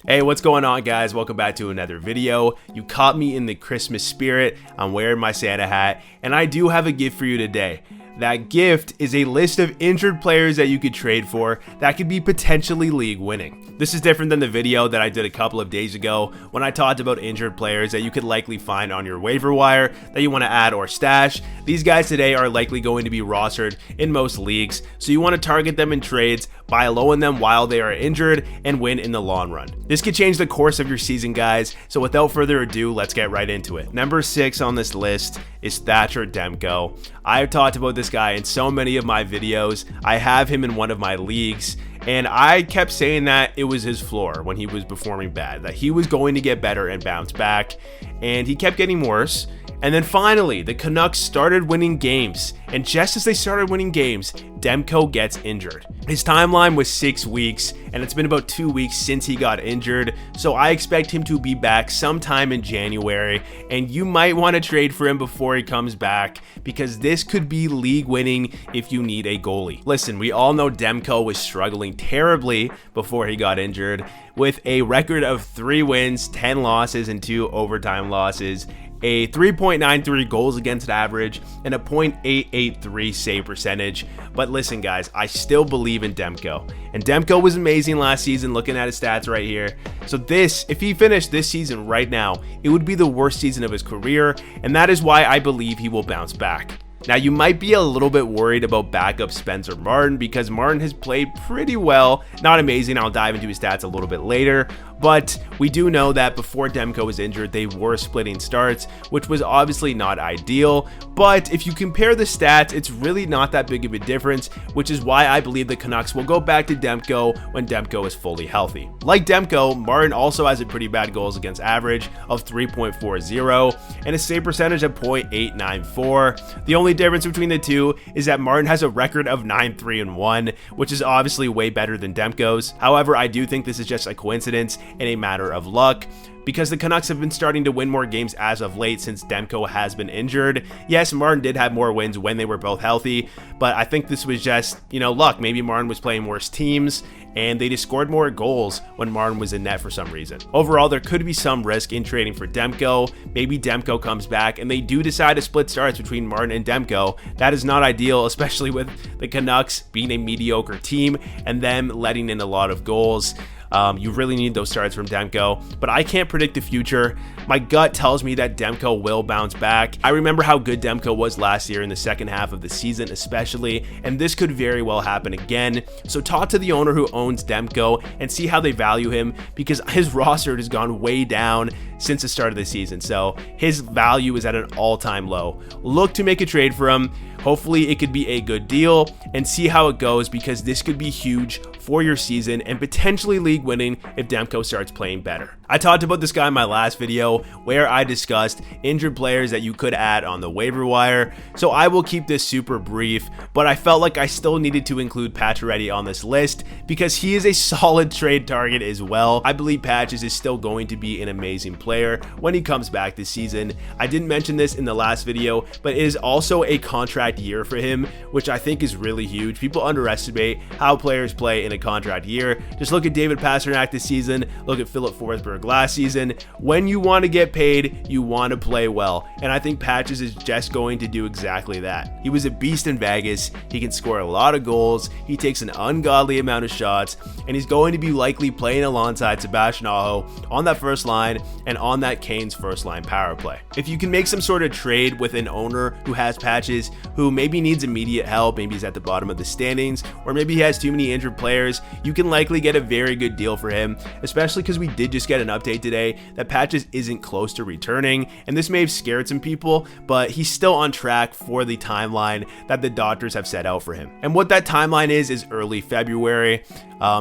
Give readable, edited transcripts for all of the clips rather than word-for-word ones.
Hey, what's going on, guys? Welcome back to another video. You caught me in the Christmas spirit. I'm wearing my Santa hat, and I do have a gift for you today. That gift is a list of injured players that you could trade for that could be potentially league winning. This is different than the video that I did a couple of days ago when I talked about injured players that you could likely find on your waiver wire that you want to add or stash. These guys today are likely going to be rostered in most leagues, so you want to target them in trades, buy low on them while they are injured, and win in the long run. This could change the course of your season, guys, so without further ado, let's get right into it. Number 6 on this list is Thatcher Demko. I've talked about this guy in so many of my videos. I have him in one of my leagues, and I kept saying that it was his floor when he was performing bad, that he was going to get better and bounce back, and he kept getting worse. And then finally, the Canucks started winning games, and just as they started winning games, Demko gets injured. His timeline was 6 weeks, and it's been about 2 weeks since he got injured, so I expect him to be back sometime in January, and you might want to trade for him before he comes back, because this could be league winning if you need a goalie. Listen, we all know Demko was struggling terribly before he got injured, with a record of 3 wins, 10 losses, and 2 overtime losses, a 3.93 goals against average, and a .883 save percentage. But listen, guys, I still believe in Demko. And Demko was amazing last season, looking at his stats right here. So if he finished this season right now, it would be the worst season of his career, and that is why I believe he will bounce back. Now, you might be a little bit worried about backup Spencer Martin because Martin has played pretty well. Not amazing. I'll dive into his stats a little bit later. But we do know that before Demko was injured, they were splitting starts, which was obviously not ideal. But if you compare the stats, it's really not that big of a difference, which is why I believe the Canucks will go back to Demko when Demko is fully healthy. Like Demko, Martin also has a pretty bad goals against average of 3.40 and a save percentage of .894. The only difference between the two is that Martin has a record of 9-3-1, which is obviously way better than Demko's. However, I do think this is just a coincidence and a matter of luck, because the Canucks have been starting to win more games as of late since Demko has been injured. Yes, Martin did have more wins when they were both healthy, but I think this was just, luck. Maybe Martin was playing worse teams, and they just scored more goals when Martin was in net for some reason. Overall, there could be some risk in trading for Demko. Maybe Demko comes back and they do decide to split starts between Martin and Demko. That is not ideal, especially with the Canucks being a mediocre team and them letting in a lot of goals. You really need those starts from Demko, but I can't predict the future. My gut tells me that Demko will bounce back. I remember how good Demko was last year in the second half of the season especially, and this could very well happen again. So talk to the owner who owns Demko and see how they value him, because his roster has gone way down since the start of the season, so his value is at an all-time low. Look to make a trade for him. Hopefully it could be a good deal, and see how it goes, because this could be huge for your season and potentially league winning if Demko starts playing better. I talked about this guy in my last video where I discussed injured players that you could add on the waiver wire, so I will keep this super brief, but I felt like I still needed to include Pacioretty on this list because he is a solid trade target as well. I believe Patches is still going to be an amazing player when he comes back this season. I didn't mention this in the last video, but it is also a contract year for him, which I think is really huge. People underestimate how players play in a contract year. Just look at David Pastrnak this season, look at Philip Forsberg last season. When you want to get paid, you want to play well, and I think Patches is just going to do exactly that. He was a beast in Vegas. He can score a lot of goals, he takes an ungodly amount of shots, and he's going to be likely playing alongside Sebastian Aho on that first line and on that Canes first line power play. If you can make some sort of trade with an owner who has Patches, who maybe needs immediate help, maybe he's at the bottom of the standings, or maybe he has too many injured players, you can likely get a very good deal for him, especially because we did just get an update today that Patches isn't close to returning, and this may have scared some people, but he's still on track for the timeline that the doctors have set out for him. And what that timeline is early February.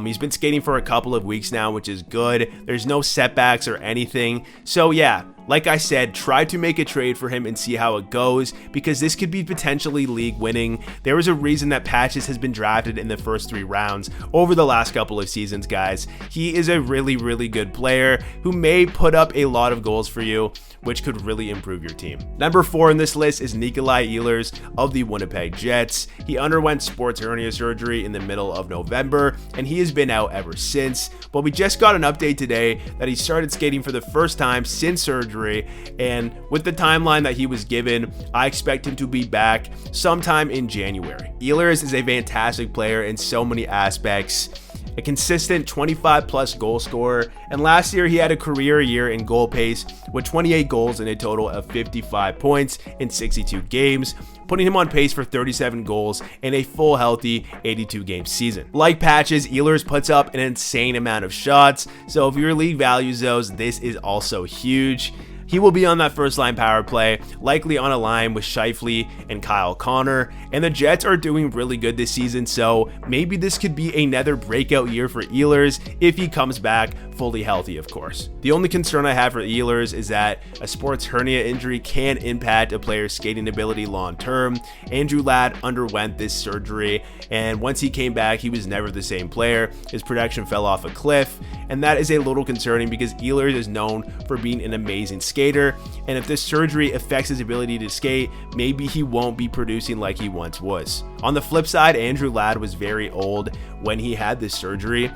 He's been skating for a couple of weeks now, which is good. There's no setbacks or anything. So yeah, Like I said, try to make a trade for him and see how it goes, because this could be potentially league winning. There is a reason that Patches has been drafted in the first 3 rounds over the last couple of seasons, guys. He is a really good player who may put up a lot of goals for you, which could really improve your team. Number 4 in this list is Nikolaj Ehlers of the Winnipeg Jets. He underwent sports hernia surgery in the middle of November, and he has been out ever since. But we just got an update today that he started skating for the first time since surgery, and with the timeline that he was given, I expect him to be back sometime in January. Ehlers is a fantastic player in so many aspects. A consistent 25-plus goal scorer, and last year he had a career year in goal pace with 28 goals and a total of 55 points in 62 games, putting him on pace for 37 goals in a full healthy 82-game season. Like Patches, Ehlers puts up an insane amount of shots, so if your league values those, this is also huge. He will be on that first line power play, likely on a line with Scheifele and Kyle Connor, and the Jets are doing really good this season, so maybe this could be another breakout year for Ehlers if he comes back fully healthy, of course. The only concern I have for Ehlers is that a sports hernia injury can impact a player's skating ability long term. Andrew Ladd underwent this surgery, and once he came back, he was never the same player. His production fell off a cliff, and that is a little concerning because Ehlers is known for being an amazing skater, and if this surgery affects his ability to skate, maybe he won't be producing like he once was. On the flip side, Andrew Ladd was very old when he had this surgery,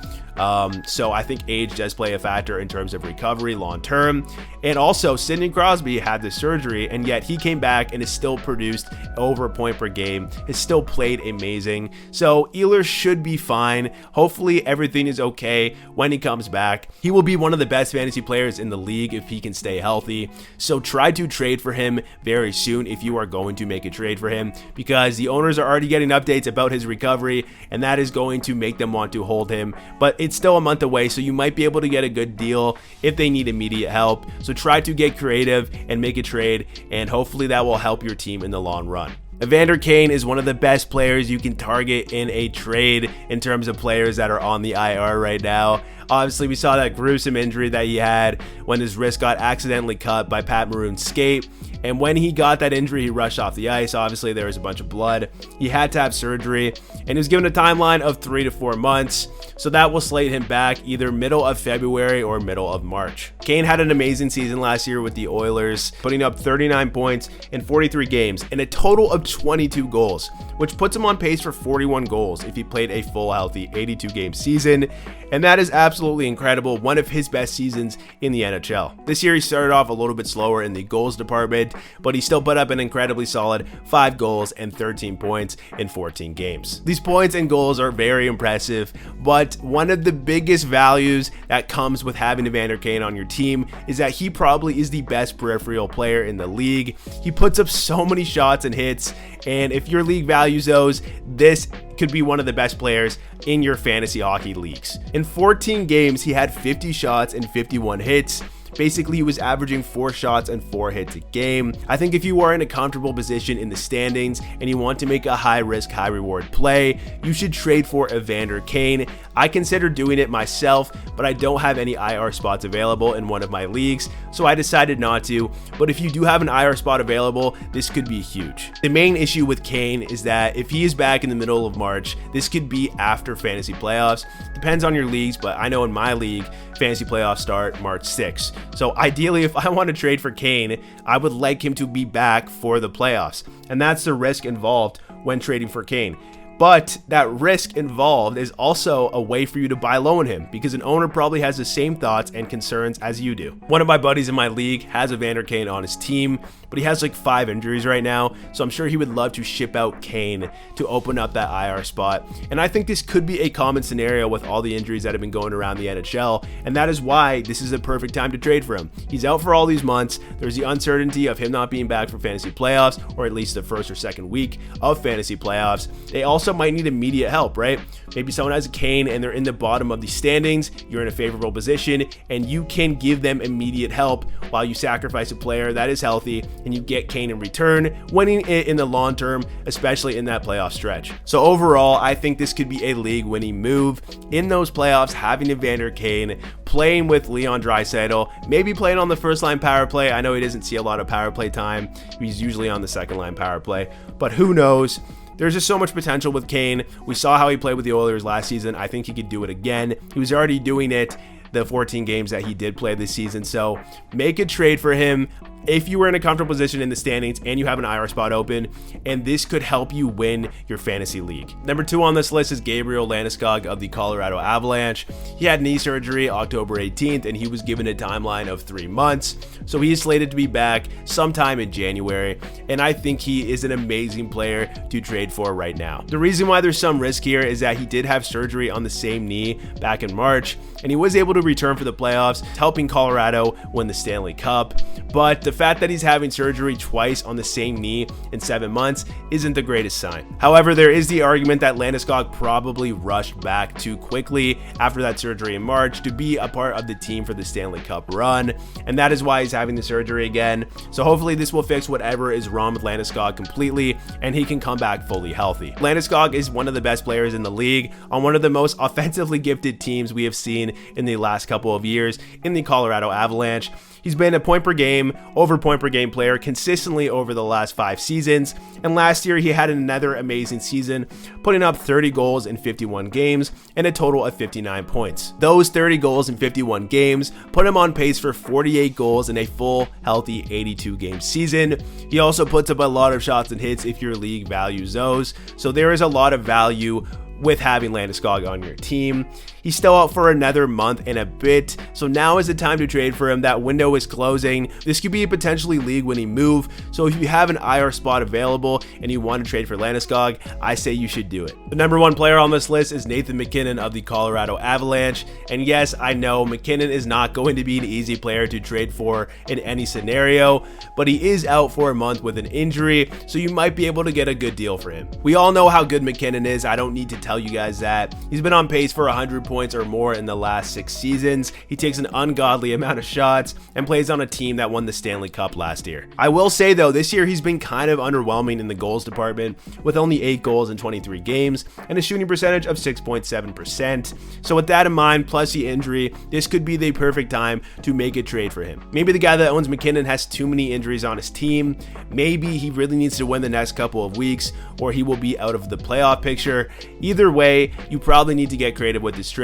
so I think age does play a factor in terms of recovery long term. And also, Sidney Crosby had this surgery, and yet he came back and has still produced over a point per game, has still played amazing. So Ehlers should be fine. Hopefully everything is okay when he comes back. He will be one of the best fantasy players in the league if he can stay healthy. So try to trade for him very soon if you are going to make a trade for him, because the owners are already getting updates about his recovery, and that is going to make them want to hold him. But it's still a month away, so you might be able to get a good deal if they need immediate help. So try to get creative and make a trade, and hopefully that will help your team in the long run. Evander Kane is one of the best players you can target in a trade in terms of players that are on the IR right now. Obviously, we saw that gruesome injury that he had when his wrist got accidentally cut by Pat Maroon's skate. And when he got that injury, he rushed off the ice. Obviously, there was a bunch of blood. He had to have surgery, and he was given a timeline of 3 to 4 months. So that will slate him back either middle of February or middle of March. Kane had an amazing season last year with the Oilers, putting up 39 points in 43 games and a total of 22 goals, which puts him on pace for 41 goals if he played a full healthy 82-game season. And that is absolutely incredible, one of his best seasons in the NHL. This year he started off a little bit slower in the goals department, but he still put up an incredibly solid 5 goals and 13 points in 14 games. These points and goals are very impressive, but one of the biggest values that comes with having Evander Kane on your team is that he probably is the best peripheral player in the league. He puts up so many shots and hits, and if your league values those, this could be one of the best players in your fantasy hockey leagues. In 14 games, he had 50 shots and 51 hits. Basically, he was averaging 4 shots and 4 hits a game. I think if you are in a comfortable position in the standings and you want to make a high risk, high reward play, you should trade for Evander Kane. I considered doing it myself, but I don't have any IR spots available in one of my leagues, so I decided not to. But if you do have an IR spot available, this could be huge. The main issue with Kane is that if he is back in the middle of March, this could be after fantasy playoffs. Depends on your leagues, but I know in my league, fantasy playoffs start March 6th. So ideally, if I want to trade for Kane, I would like him to be back for the playoffs. And that's the risk involved when trading for Kane. But that risk involved is also a way for you to buy low on him, because an owner probably has the same thoughts and concerns as you do. One of my buddies in my league has Evander Kane on his team, but he has like 5 injuries right now, so I'm sure he would love to ship out Kane to open up that IR spot. And I think this could be a common scenario with all the injuries that have been going around the NHL, and that is why this is a perfect time to trade for him. He's out for all these months. There's the uncertainty of him not being back for fantasy playoffs, or at least the first or second week of fantasy playoffs. They also also might need immediate help, right? Maybe someone has a Kane and they're in the bottom of the standings, you're in a favorable position, and you can give them immediate help while you sacrifice a player that is healthy, and you get Kane in return, winning it in the long term, especially in that playoff stretch. So overall, I think this could be a league-winning move in those playoffs, having Evander Kane, playing with Leon Draisaitl, maybe playing on the first-line power play. I know he doesn't see a lot of power play time. He's usually on the second-line power play, but who knows? There's just so much potential with Kane. We saw how he played with the Oilers last season. I think he could do it again. He was already doing it the 14 games that he did play this season. So make a trade for him if you were in a comfortable position in the standings and you have an IR spot open, and this could help you win your fantasy league. Number 2 on this list is Gabriel Landeskog of the Colorado Avalanche. He had knee surgery October 18th, and he was given a timeline of 3 months. So he is slated to be back sometime in January, and I think he is an amazing player to trade for right now. The reason why there's some risk here is that he did have surgery on the same knee back in March, and he was able to return for the playoffs, helping Colorado win the Stanley Cup. But the fact that he's having surgery twice on the same knee in 7 months isn't the greatest sign. However, there is the argument that Landeskog probably rushed back too quickly after that surgery in March to be a part of the team for the Stanley Cup run, and that is why he's having the surgery again. So hopefully this will fix whatever is wrong with Landeskog completely, and he can come back fully healthy. Landeskog is one of the best players in the league on one of the most offensively gifted teams we have seen in the last couple of years in the Colorado Avalanche. He's been a point per game, over point per game player consistently over the last 5 seasons, and last year he had another amazing season, putting up 30 goals in 51 games and a total of 59 points. Those 30 goals in 51 games put him on pace for 48 goals in a full, healthy 82-game season. He also puts up a lot of shots and hits if your league values those, so there is a lot of value with having Landeskog on your team. He's still out for another month and a bit, so now is the time to trade for him. That window is closing. This could be a potentially league-winning move, so if you have an IR spot available and you want to trade for Landeskog, I say you should do it. The number 1 player on this list is Nathan MacKinnon of the Colorado Avalanche, and yes, I know MacKinnon is not going to be an easy player to trade for in any scenario, but he is out for a month with an injury, so you might be able to get a good deal for him. We all know how good MacKinnon is. I don't need to tell you guys that. He's been on pace for 100 points or more in the last 6 seasons. He takes an ungodly amount of shots and plays on a team that won the Stanley Cup last year. I will say though, this year he's been kind of underwhelming in the goals department with only 8 goals in 23 games and a shooting percentage of 6.7%. So with that in mind, plus the injury, this could be the perfect time to make a trade for him. Maybe the guy that owns MacKinnon has too many injuries on his team. Maybe he really needs to win the next couple of weeks, or he will be out of the playoff picture. Either way, you probably need to get creative with this trade.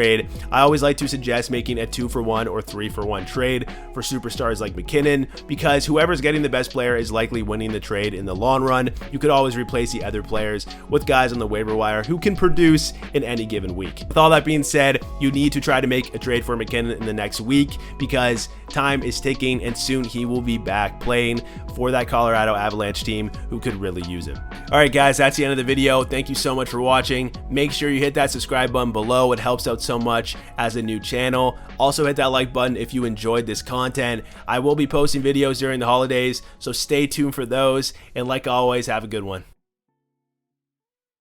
I always like to suggest making a 2-for-1 or 3-for-1 trade for superstars like MacKinnon, because whoever's getting the best player is likely winning the trade in the long run. You could always replace the other players with guys on the waiver wire who can produce in any given week. With all that being said, you need to try to make a trade for MacKinnon in the next week because time is ticking and soon he will be back playing for that Colorado Avalanche team who could really use him. All right, guys, that's the end of the video. Thank you so much for watching. Make sure you hit that subscribe button below. It helps out so much as a new channel. Also hit that like button if you enjoyed this content. I will be posting videos during the holidays, so stay tuned for those. And like always, have a good one.